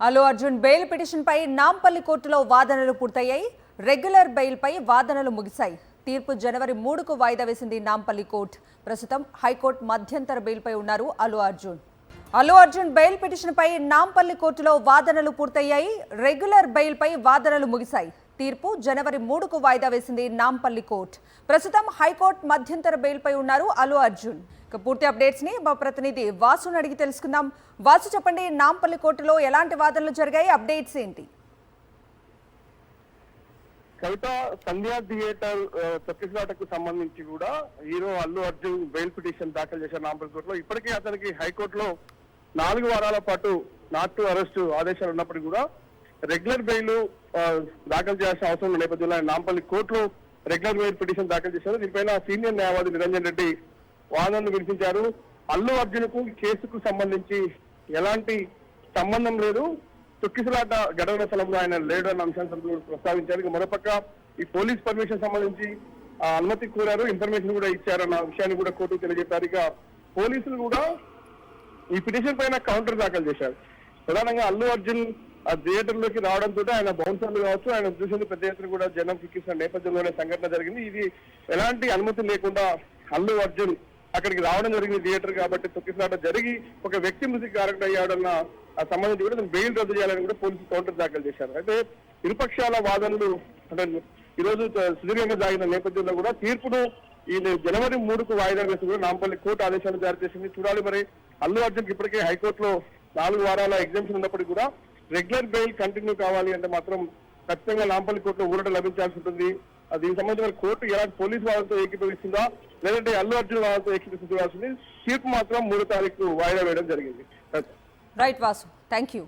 Allu Arjun bail petition పై నాంపల్లి కోర్టులో వాదనలు పూర్తయ్యాయి. రెగ్యులర్ బెయిల్ పై వాదనలు ముగిశాయి. తీర్పు జనవరి 3కు వాయిదా వేసింది నాంపల్లి కోర్టు. ప్రస్తుతం హైకోర్టు మధ్యంతర బెయిల్ పై ఉన్నారు అల్లు అర్జున్ బెయిల్ పిటిషన్ పై నాంపల్లి కోర్టులో వాదనలు పూర్తయ్యాయి. రెగ్యులర్ బెయిల్ పై వాదనలు ముగిశాయి. తీర్పు జనవరి 3కు వాయిదా వేసింది నాంపల్లి కోర్టు. ప్రస్తుతం హైకోర్టు మధ్యంతర బెయిల్ పై ఉన్నారు అల్లు అర్జున్. పూర్తి అప్డేట్స్ ని మా ప్రతినిధి వాసుని అడిగి తెలుసుకుందాం. వాసు, చెప్పండి, నాంపల్లి కోర్టులో ఎలాంటి వాదనలు జరిగాయి, అప్డేట్స్ ఏంటి? కవిత, సంధ్యా థియేటర్ తొక్కిసలాటకు సంబంధించి కూడా hero Allu Arjun bail petition దాఖలు చేశారు నాంపల్లి కోర్టులో. ఇప్పటికే అతనికి హైకోర్టులో 4 వారాల పాటు నాట్ టు అరెస్ట్ ఆదేశాలు ఉన్నప్పటికీ కూడా రెగ్యులర్ బెయిల్ దాఖలు చేయాల్సిన అవసరం ఉన్న నేపథ్యంలో నాంపల్లి కోర్టులో రెగ్యులర్ బెయిల్ పిటిషన్ దాఖలు చేశారు. దీనిపైన సీనియర్ న్యాయవాది నిరంజన్ రెడ్డి వాదనలు వినిపించారు. అల్లు అర్జున్ కు కేసుకు సంబంధించి ఎలాంటి సంబంధం లేదు, తొక్కిసలాట ఘటన స్థలంలో ఆయన లేడు అన్న అంశాన్ని ప్రస్తావించారు. మరోపక్క ఈ పోలీస్ పర్మిషన్ సంబంధించి అనుమతి కోరారు, ఇన్ఫర్మేషన్ కూడా ఇచ్చారన్న విషయాన్ని కూడా కోర్టుకు తెలియజేశారు. ఇక పోలీసులు కూడా ఈ పిటిషన్ పైన కౌంటర్ దాఖలు చేశారు. ప్రధానంగా అల్లు అర్జున్ ఆ థియేటర్ లోకి రావడంతో ఆయన బౌన్సర్లు కావచ్చు, ఆయన చూసిన పెద్ద ఎత్తున కూడా జనం చిక్కిస్తున్న నేపథ్యంలోనే సంఘటన జరిగింది. ఇది ఎలాంటి అనుమతి లేకుండా అల్లు అర్జున్ అక్కడికి రావడం జరిగింది థియేటర్ కాబట్టి తొక్కిసలాట జరిగి ఒక వ్యక్తి మృతికి కారకుడు అయ్యాడన్న సంబంధించి కూడా బెయిల్ రద్దు చేయాలని కూడా పోలీసులు కౌంటర్ దాఖలు చేశారు. అయితే ఇరుపక్షాల వాదనలు అంటే ఈ రోజు సుదీర్ఘంగా సాగిన నేపథ్యంలో కూడా తీర్పును ఈ జనవరి 3కు వాయిదా వేసి కూడా నాంపల్లి కోర్టు ఆదేశాలు జారీ చేసింది. చూడాలి మరి అల్లు అర్జున్ ఇప్పటికే హైకోర్టులో 4 వారాల ఎగ్జామ్షన్ ఉన్నప్పటికీ కూడా రెగ్యులర్ బెయిల్ కంటిన్యూ కావాలి అంటే మాత్రం ఖచ్చితంగా నాంపల్లి కోర్టులో ఊరట లభించాల్సి ఉంటుంది. దీనికి సంబంధించిన కోర్టు ఎలాంటి పోలీసు వాదనతో ఏకీభవిస్తుందా లేదంటే అల్లు అర్జున్ వాదనతో ఏకీభవించాల్సింది. తీర్పు మాత్రం 3 తారీఖు వాయిదా వేయడం జరిగింది. Right Vasu, thank you.